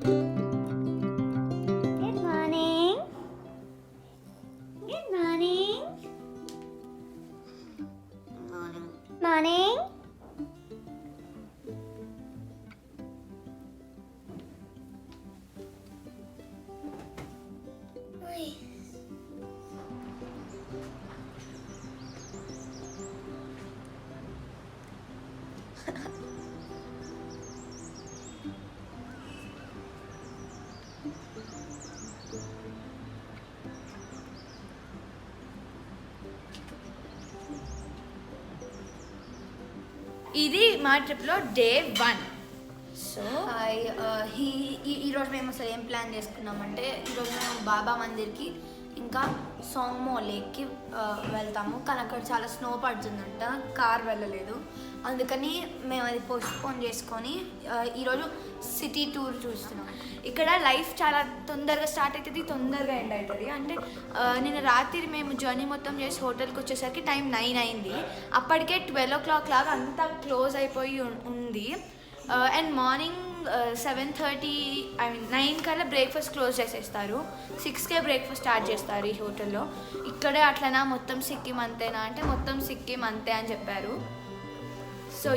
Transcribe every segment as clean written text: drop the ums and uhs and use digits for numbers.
Good morning. Good morning. Morning. ఇది మా ట్రిప్లో డే 1. సో ఈరోజు మేము అసలు ఏం ప్లాన్ చేసుకున్నామంటే ఈరోజు మేము బాబా మందిర్కి ఇంకా సోమో లేక్కి వెళ్తాము. కానీ అక్కడ చాలా స్నో పడుతుందంట, కార్ వెళ్ళలేదు. అందుకని మేము అది పోస్ట్పోన్ చేసుకొని ఈరోజు సిటీ టూర్ చూస్తున్నాం. ఇక్కడ లైఫ్ చాలా తొందరగా స్టార్ట్ అవుతుంది, తొందరగా ఎండ్ అవుతుంది. అంటే నిన్న రాత్రి మేము జర్నీ మొత్తం చేసి హోటల్కి వచ్చేసరికి టైం 9 అయింది. అప్పటికే 12 o'clock లాగా అంతా క్లోజ్ అయిపోయి ఉంది. అండ్ మార్నింగ్ 7:30 9 కల్లా బ్రేక్ఫాస్ట్ క్లోజ్ చేసేస్తారు. 6కే బ్రేక్ఫాస్ట్ స్టార్ట్ చేస్తారు ఈ హోటల్లో. ఇక్కడే అట్లనా మొత్తం సిక్కిం అంతేనా అంటే మొత్తం సిక్కిం అంతే అని చెప్పారు. సో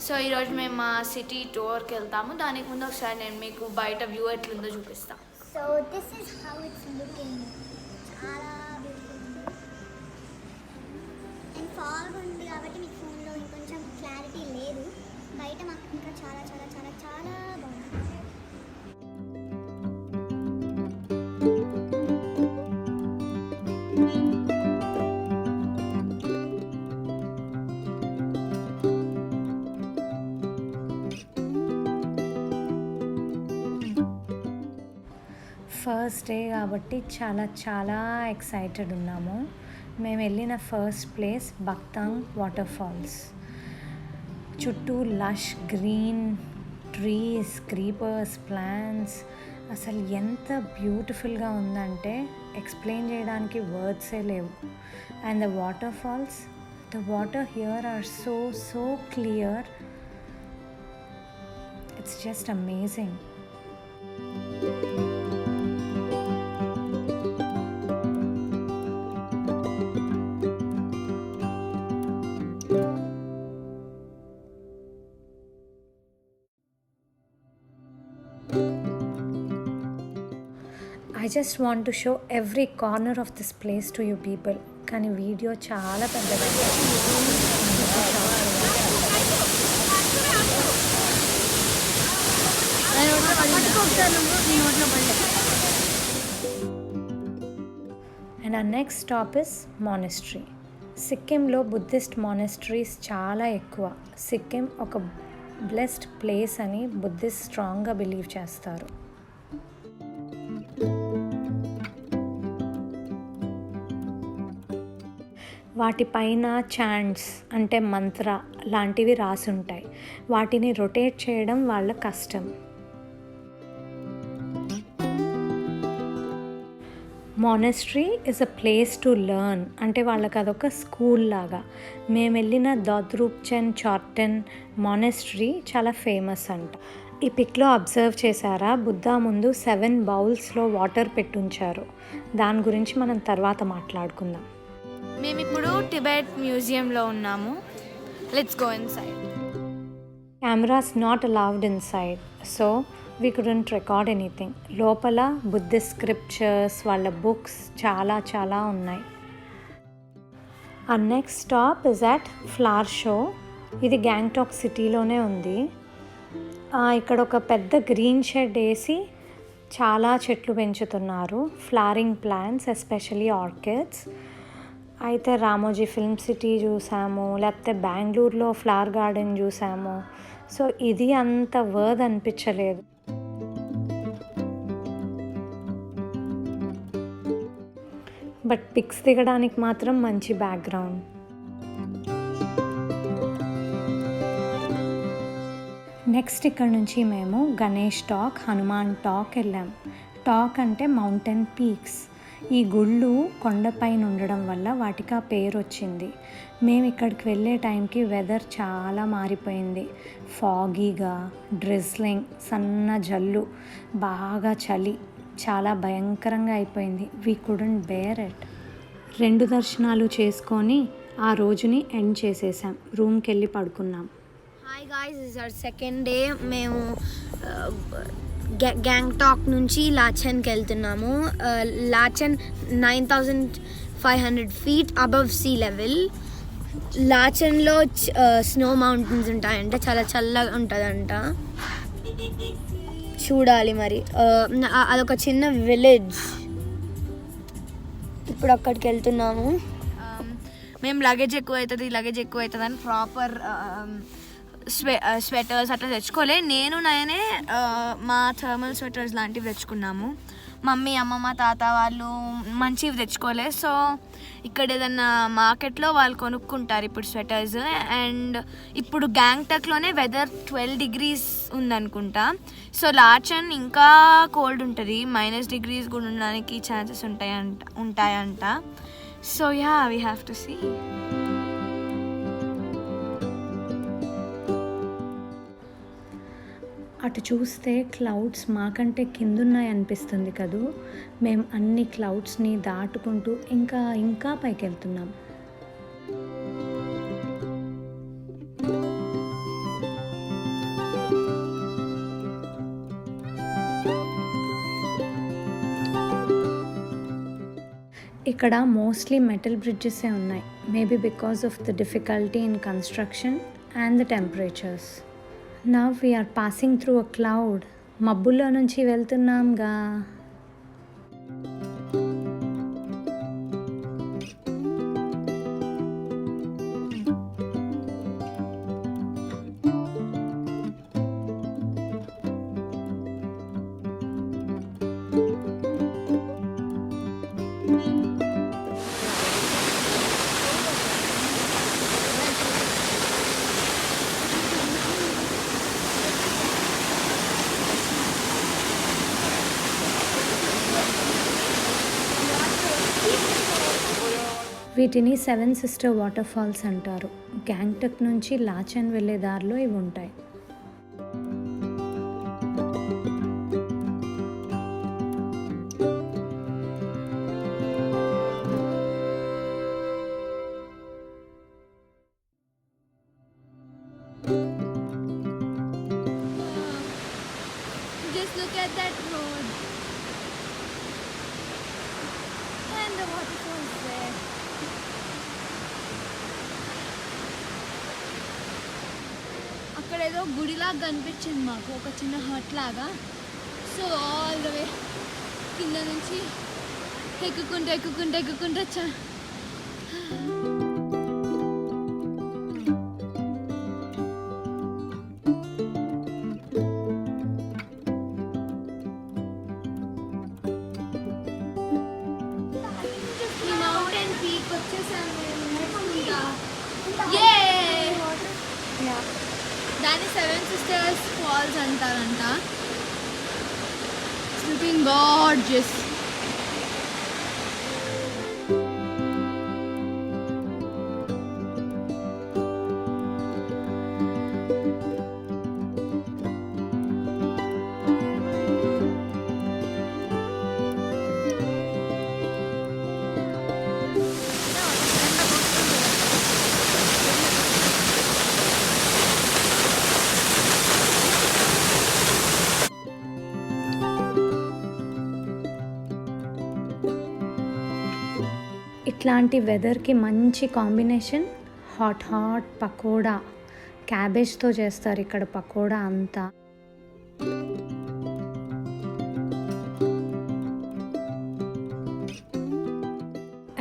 సో ఈరోజు మేము మా సిటీ టూర్కి వెళ్తాము. దానికి ముందు ఒకసారి నేను మీకు బయట వ్యూ ఎట్లుందో చూపిస్తాను. So this is how it's looking. చాలా బ్యూటిఫుల్ ఉంది. అండ్ ఫాగ్ ఉంది కాబట్టి మీకు ఫోన్లో ఇంకొంచెం క్లారిటీ లేదు. బయట మాకు ఇంకా చాలా చాలా చాలా చాలా బాగుంది. ఫస్ట్ డే కాబట్టి చాలా ఎక్సైటెడ్ ఉన్నాము. మేము వెళ్ళిన first place Bakthang waterfalls. చుట్టూ lush green trees, creepers, plants, అసలు ఎంత బ్యూటిఫుల్గా ఉందంటే ఎక్స్ప్లెయిన్ చేయడానికి వర్డ్సే లేవు. And the waterfalls, the water here are so clear. It's just amazing. I just want to show every corner of this place to you people. కానీ video చాలా పెద్దగా and our next stop is monastery. సిక్కింలో Buddhist monasteries చాలా ఎక్కువ. సిక్కిం ఒక blessed place అని Buddhist స్ట్రాంగ్గా believe చేస్తారు. వాటిపైన చాంట్స్ అంటే మంత్ర లాంటివి రాసుంటాయి. వాటిని రొటేట్ చేయడం వాళ్ళ కష్టం. Monastery is a place to learn, అంటే వాళ్ళకి అదొక స్కూల్ లాగా. మేము వెళ్ళిన దోద్రూప్చెన్ చార్టెన్ మానెస్ట్రీ చాలా ఫేమస్ అంట. ఈ పిక్లో అబ్జర్వ్ చేశారా, బుద్ధా ముందు 7 బౌల్స్లో వాటర్ పెట్టుంచారు. దాని గురించి మనం తర్వాత మాట్లాడుకుందాం. మేము ఇప్పుడు టిబెట్ మ్యూజియంలో ఉన్నాము. Let's go inside. Cameras not allowed inside, so we couldn't record anything. లోపల బుద్ధిస్ట్ స్క్రిప్చర్స్, వాళ్ళ బుక్స్ చాలా ఉన్నాయి. ఆ next stop is at flower show. ఇది గ్యాంగ్టాక్ సిటీలోనే ఉంది. ఇక్కడ ఒక పెద్ద గ్రీన్ షెడ్ వేసి చాలా చెట్లు పెంచుతున్నారు, ఫ్లవరింగ్ ప్లాంట్స్, ఎస్పెషలీ ఆర్కిడ్స్. అయితే రామోజీ ఫిల్మ్ సిటీ చూసాము, లేకపోతే బెంగళూరులో ఫ్లవర్ గార్డెన్ చూసాము. సో ఇది అంత వర్త్ అనిపించలేదు. బట్ పిక్స్ దిగడానికి మాత్రం మంచి బ్యాక్గ్రౌండ్. నెక్స్ట్ ఇక్కడ నుంచి మేము గణేష్ టాక్, హనుమాన్ టాక్ వెళ్ళాం. టాక్ అంటే మౌంటైన్ పీక్స్. ఈ గుళ్ళు కొండపైన ఉండడం వల్ల వాటికి ఆ పేరు వచ్చింది. మేము ఇక్కడికి వెళ్ళే టైంకి వెదర్ చాలా మారిపోయింది. ఫాగీగా, డ్రిజ్లింగ్, సన్న జల్లు, బాగా చలి, చాలా భయంకరంగా అయిపోయింది. We couldn't bear it. 2 దర్శనాలు చేసుకొని ఆ రోజుని ఎండ్ చేసేసాం. రూమ్కి వెళ్ళి పడుకున్నాం. Hi guys, is our second day. మేము గ్యాంగ్టాక్ నుంచి లాచెన్కి వెళ్తున్నాము. Lachen 9,500 feet above sea level. లాచెన్లో స్నో మౌంటైన్స్ ఉంటాయంట, చాలా చల్లగా ఉంటుందంట. చూడాలి మరి. అదొక చిన్న విలేజ్. ఇప్పుడు అక్కడికి వెళ్తున్నాము. మేము లగేజ్ ఎక్కువ అవుతుంది అని ప్రాపర్ స్వెటర్స్ అట్లా తెచ్చుకోలే. నేనే మా థర్మల్ స్వెటర్స్ లాంటివి తెచ్చుకున్నాము. మమ్మీ, అమ్మమ్మ, తాత వాళ్ళు మంచివి తెచ్చుకోలే. సో ఇక్కడ ఏదన్నా మార్కెట్లో వాళ్ళు కొనుక్కుంటారు ఇప్పుడు స్వెటర్స్. అండ్ ఇప్పుడు గ్యాంగ్టాక్లోనే వెదర్ 12 degrees ఉందనుకుంటా. సో లాచెన్ ఇంకా కోల్డ్ ఉంటుంది, -degrees కూడా ఉండడానికి ఛాన్సెస్ ఉంటాయంట. So yeah, we have to see. అటు చూస్తే క్లౌడ్స్ మాకంటే కిందున్నాయి అనిపిస్తుంది కదూ. మేము అన్ని క్లౌడ్స్ని దాటుకుంటూ ఇంకా పైకి వెళ్తున్నాం. ఇక్కడ మోస్ట్లీ మెటల్ బ్రిడ్జెసే ఉన్నాయి. Maybe because of the difficulty in construction and the temperatures. Now we are passing through a cloud. మబ్బుల్లో నుంచి వెళ్తున్నాంగా. వీటిని 7 Sister వాటర్ ఫాల్స్ అంటారు. గ్యాంగ్టాక్ నుంచి లాచెన్ వెళ్ళే దారిలో ఇవి ఉంటాయి. Just look at that road and the waterfalls there. అక్కడ ఏదో గుడిలాగా కనిపించింది మాకు, ఒక చిన్న హట్ లాగా. సో ఆల్ ద వే కింద నుంచి ఎక్కుకుంటూ వచ్చా. ఈ మౌంటైన్ పీక్ వచ్చేసాను. దాన్ని 7 Sisters ఫాల్స్ అంటారంట. It's looking gorgeous. ఇట్లాంటి వెదర్కి మంచి కాంబినేషన్ హాట్ పకోడా. క్యాబేజ్తో చేస్తారు ఇక్కడ పకోడా అంతా.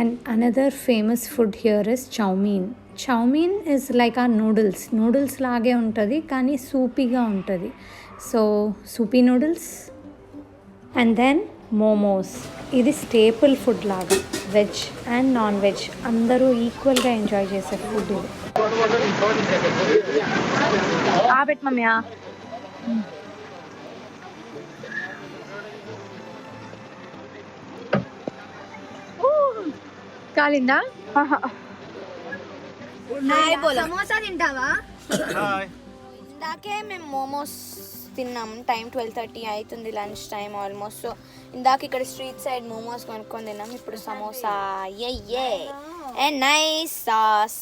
And another famous food here is chow mein. Chow mein is like a noodles లాగే ఉంటుంది, కానీ సూపీగా ఉంటుంది. So soupy noodles. And then momos. ఇది స్టేపుల్ ఫుడ్ లాగా, వెజ్ అండ్ నాన్ వెజ్ అందరూ ఈక్వల్గా ఎంజాయ్ చేసే ఫుడ్ ఇది. మమ్మీ కాలిందా? సమోసా తింటావా? ఇందాకే మేము మోమోస్ తిన్నాం. టైం 12:30 అవుతుంది, లంచ్ టైం ఆల్మోస్ట్. సో ఇందాక ఇక్కడ స్ట్రీట్ సైడ్ మోమోస్ కొనుక్కొని తిన్నాం. ఇప్పుడు సమోసా. ఏ అండ్ నైస్ సాస్.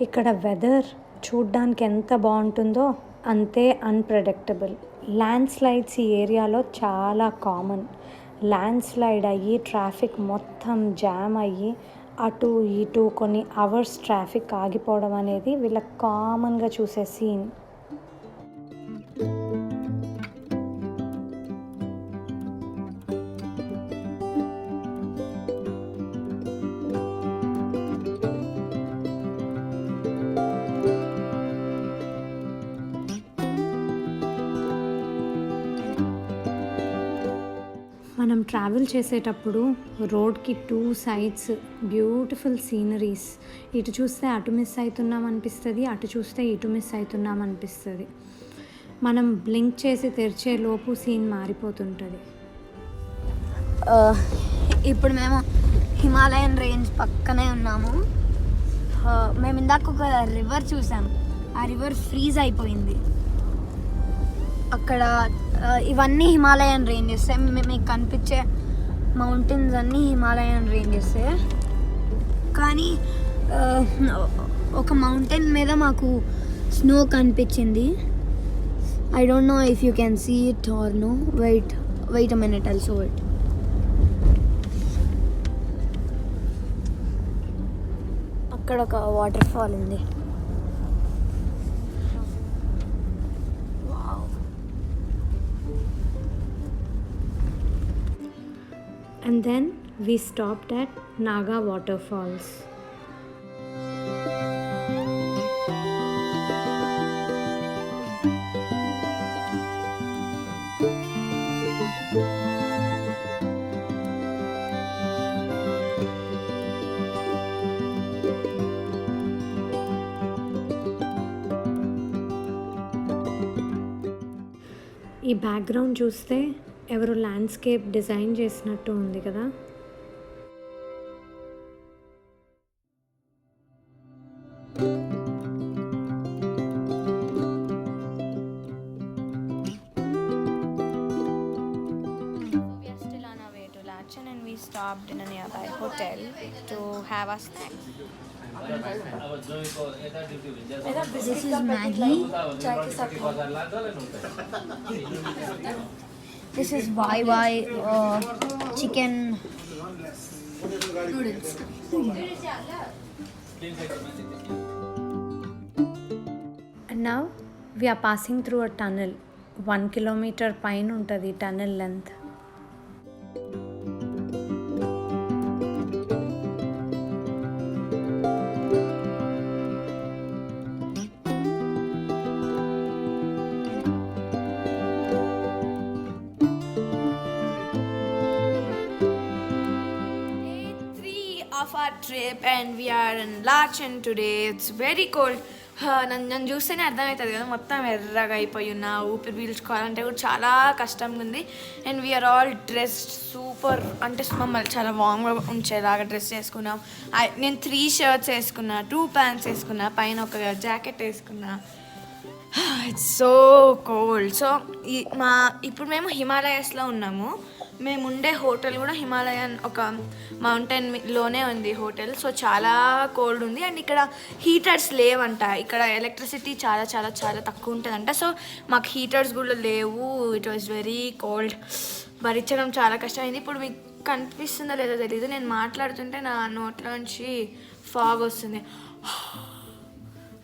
ఇక్కడ వెదర్ చూడ్డానికి ఎంత బాగుంటుందో అంతే అన్ప్రెడిక్టబుల్. ల్యాండ్ స్లైడ్స్ ఈ ఏరియాలో చాలా కామన్. ల్యాండ్ స్లైడ్ అయ్యి ట్రాఫిక్ మొత్తం జామ్ అయ్యి అటు ఇటు కొన్ని అవర్స్ ట్రాఫిక్ ఆగిపోవడం అనేది వీళ్ళకి కామన్గా చూసే సీన్. మనం ట్రావెల్ చేసేటప్పుడు రోడ్కి 2 సైడ్స్ బ్యూటిఫుల్ సీనరీస్. ఇటు చూస్తే అటు మిస్ అవుతున్నాం అనిపిస్తుంది, అటు చూస్తే ఇటు మిస్ అవుతున్నాం అనిపిస్తుంది. మనం బ్లింక్ చేసి తెరిచే లోపు సీన్ మారిపోతుంటుంది. ఇప్పుడు మేము హిమాలయన్ రేంజ్ పక్కనే ఉన్నాము. మేము ఇందాక ఒక రివర్ చూసాం. ఆ రివర్ ఫ్రీజ్ అయిపోయింది. అక్కడ ఇవన్నీ హిమాలయన్ రేంజెస్. మీకు కనిపించే మౌంటైన్స్ అన్నీ హిమాలయన్ రేంజెస్. కానీ ఒక మౌంటైన్ మీద మాకు స్నో కనిపించింది. I don't know if you can see it or no. Wait a minute, I'll show it. అక్కడ ఒక వాటర్ ఫాల్ ఉంది. And then we stopped at Naga Waterfalls. ఈ బ్యాక్గ్రౌండ్ చూస్తే ఎవరో ల్యాండ్స్కేప్ డిజైన్ చేసినట్టు ఉంది కదా. We are still on our way to Lachen and we stopped in a nearby hotel to have our snacks. This is Maggie. This is YY chicken noodles. And now we are passing through a tunnel. 1 kilometer పైన ఉంటుంది tunnel length. Of our trip and we are in Lachen today. It's very cold. నన్ను చూస్తేనే అర్థమవుతుంది కదా, మొత్తం ఎర్రగా అయిపోయి ఉన్నా. ఊపిరి పీల్చుకోవాలంటే కూడా చాలా కష్టంగా ఉంది. And we are all dressed super, అంటే మమ్మల్ని చాలా వామ్గా ఉంచేలాగా డ్రెస్ చేసుకున్నాం. నేను 3 షర్ట్స్ వేసుకున్నా, 2 ప్యాంట్స్ వేసుకున్నా, పైన ఒక జాకెట్ వేసుకున్నా. It's so cold. సో ఇప్పుడు మేము హిమాలయస్లో ఉన్నాము. మేము ఉండే హోటల్ కూడా హిమాలయన్ ఒక మౌంటైన్లోనే ఉంది హోటల్. సో చాలా కోల్డ్ ఉంది. అండ్ ఇక్కడ హీటర్స్ లేవంట. ఇక్కడ ఎలక్ట్రిసిటీ చాలా చాలా చాలా తక్కువ ఉంటుందంట. సో మాకు హీటర్స్ కూడా లేవు. It was very cold. భరించడం చాలా కష్టమైంది. ఇప్పుడు మీకు కనిపిస్తుందో లేదో తెలీదు, నేను మాట్లాడుతుంటే నా నోట్లోంచి ఫాగ్ వస్తుంది.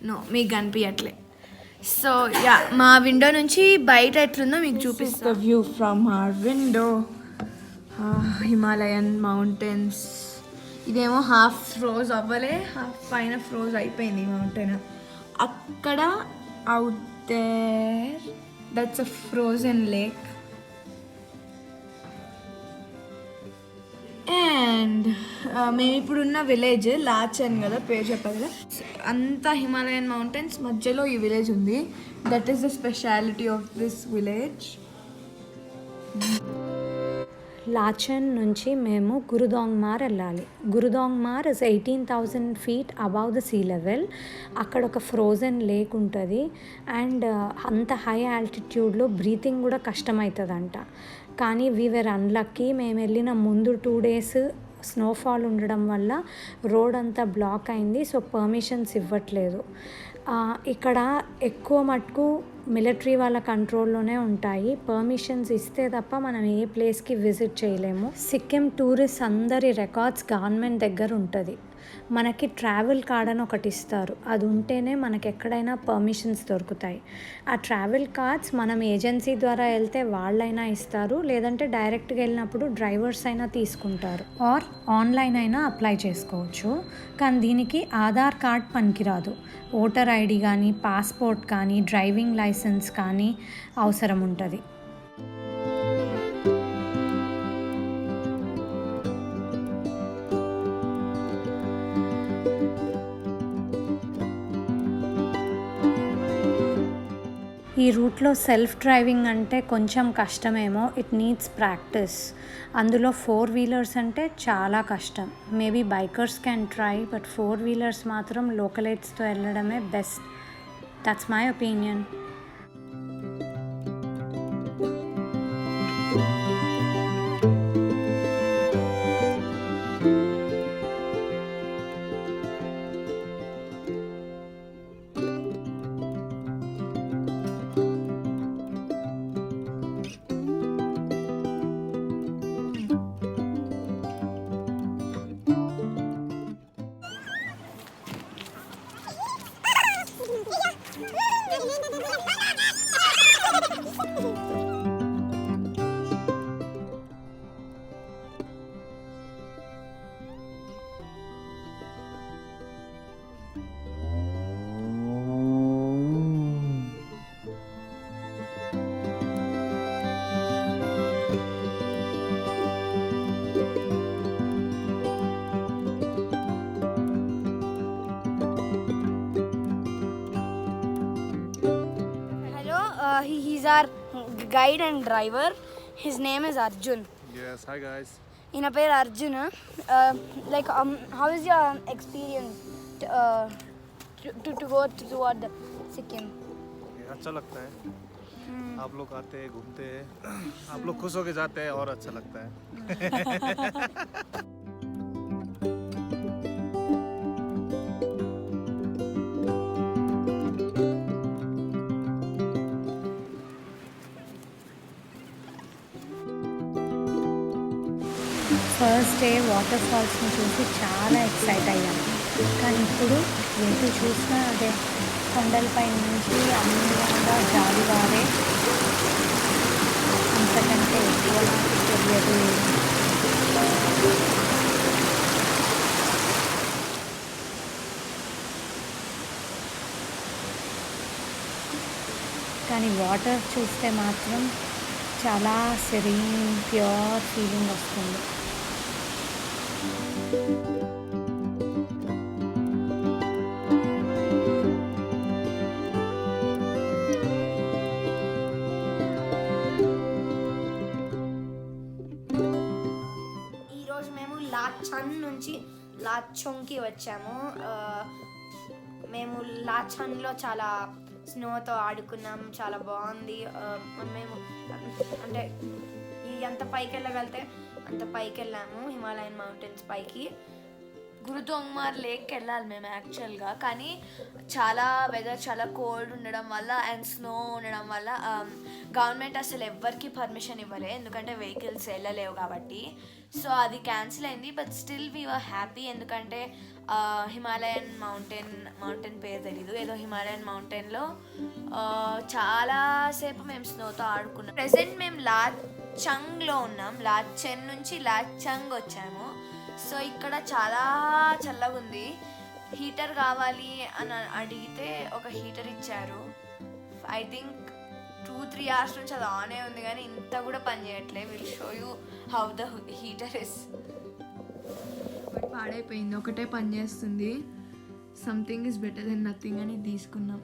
నో, మీకు కనిపించట్లే. సో యా, మా విండో నుంచి బయట ఎట్లుందో మీకు చూపిస్తాను. The view from our window. Himalayan mountains. ఇదేమో హాఫ్ ఫ్రోజ్ అవ్వలే, హాఫ్ పైన ఫ్రోజ్ అయిపోయింది మౌంటైన్. అక్కడ out there that's a frozen lake. And మేము ఇప్పుడున్న విలేజ్ లాచన్ కదా, పేరు చెప్పాలి కదా, అంతా హిమాలయన్ మౌంటైన్స్ మధ్యలో ఈ విలేజ్ ఉంది. That is the speciality of this village. Lachen నుంచి మేము గురుదోంగ్మార్ వెళ్ళాలి. Gurudongmar is 18,000 feet above the sea level. అక్కడ ఒక ఫ్రోజన్ లేక్ ఉంటుంది అండ్ అంత హై ఆల్టిట్యూడ్లో బ్రీతింగ్ కూడా కష్టమవుతుందంట. కానీ వీఆర్ అన్లక్కీ. మేము వెళ్ళిన ముందు 2 days స్నోఫాల్ ఉండడం వల్ల రోడ్ అంతా బ్లాక్ అయింది. సో పర్మిషన్స్ ఇవ్వట్లేదు. ఇక్కడ ఎక్కువ మటుకు మిలిటరీ వాళ్ళ కంట్రోల్లోనే ఉంటాయి. పర్మిషన్స్ ఇస్తే తప్ప మనం ఏ ప్లేస్కి విజిట్ చేయలేము. సిక్కిం టూరిస్ట్ అందరి రికార్డ్స్ గవర్నమెంట్ దగ్గర ఉంటుంది. మనకి ట్రావెల్ కార్డ్ అని ఒకటి ఇస్తారు. అది ఉంటేనే మనకి ఎక్కడైనా పర్మిషన్స్ దొరుకుతాయి. ఆ ట్రావెల్ కార్డ్స్ మనం ఏజెన్సీ ద్వారా వెళ్తే వాళ్ళైనా ఇస్తారు, లేదంటే డైరెక్ట్గా వెళ్ళినప్పుడు డ్రైవర్స్ అయినా తీసుకుంటారు, ఆర్ ఆన్లైన్ అయినా అప్లై చేసుకోవచ్చు. కానీ దీనికి ఆధార్ కార్డ్ పనికిరాదు. ఓటర్ ఐడి కానీ, పాస్పోర్ట్ కానీ, డ్రైవింగ్ లైసెన్స్ కానీ అవసరం ఉంటుంది. ఈ రూట్లో సెల్ఫ్ డ్రైవింగ్ అంటే కొంచెం కష్టమేమో. It needs practice. అందులో 4 wheelers అంటే చాలా కష్టం. Maybe bikers can try, but 4 wheelers మాత్రం లోకలైట్స్తో వెళ్ళడమే best. That's my opinion. He's our guide and driver. His name is Arjun. Yes, hi guys. In a pair Arjun. How is your experience to go toward the Sikkim? अच्छा लगता है. आप लोग आते हैं, घूमते हैं, आप लोग खुश होके जाते हैं और अच्छा लगता है. ఫస్ట్ డే వాటర్ ఫాల్స్ని చూసి చాలా ఎక్సైట్ అయ్యాను. కానీ ఇప్పుడు ఎటు చూసినా అదే కొండలపై నుంచి అందంగా జాలివారే, అంతకంటే ఎక్కువ నాకు తెలియదు. కానీ వాటర్ చూస్తే మాత్రం చాలా సెరీన్ ప్యూర్ ఫీలింగ్ వస్తుంది. ఈరోజు మేము లాచన్ నుంచి లాచోంగ్కి వచ్చాము. మేము లాచన్లో చాలా స్నోతో ఆడుకున్నాం, చాలా బాగుంది. మేము అంటే ఎంత పైకి వెళ్ళగలితే అంత పైకి వెళ్ళాము, హిమాలయన్ మౌంటైన్స్ పైకి. గురుదోంగ్మార్ లేక్కి వెళ్ళాలి మేము యాక్చువల్గా, కానీ చాలా వెదర్ చాలా కోల్డ్ ఉండడం వల్ల అండ్ స్నో ఉండడం వల్ల గవర్నమెంట్ అసలు ఎవ్వరికి పర్మిషన్ ఇవ్వలే, ఎందుకంటే వెహికల్స్ వెళ్ళలేవు కాబట్టి. సో అది క్యాన్సిల్ అయింది. But still we were happy, ఎందుకంటే హిమాలయన్ మౌంటైన్ పేరు తెలీదు, ఏదో హిమాలయన్ మౌంటైన్లో చాలాసేపు మేము స్నోతో ఆడుకున్నాం. ప్రెసెంట్ మేము లాచంగ్లో ఉన్నాం. లాచెన్ నుంచి లాచంగ్ వచ్చాము. సో ఇక్కడ చాలా చల్లగా ఉంది. హీటర్ కావాలి అని అడిగితే ఒక హీటర్ ఇచ్చారు. ఐ థింక్ 2-3 hours నుంచి అది ఆనే ఉంది, కానీ ఇంత కూడా పని చేయట్లేదు. Will show you how the heater is. పాడైపోయింది, ఒకటే పని చేస్తుంది. Something is better than nothing అని తీసుకున్నాం.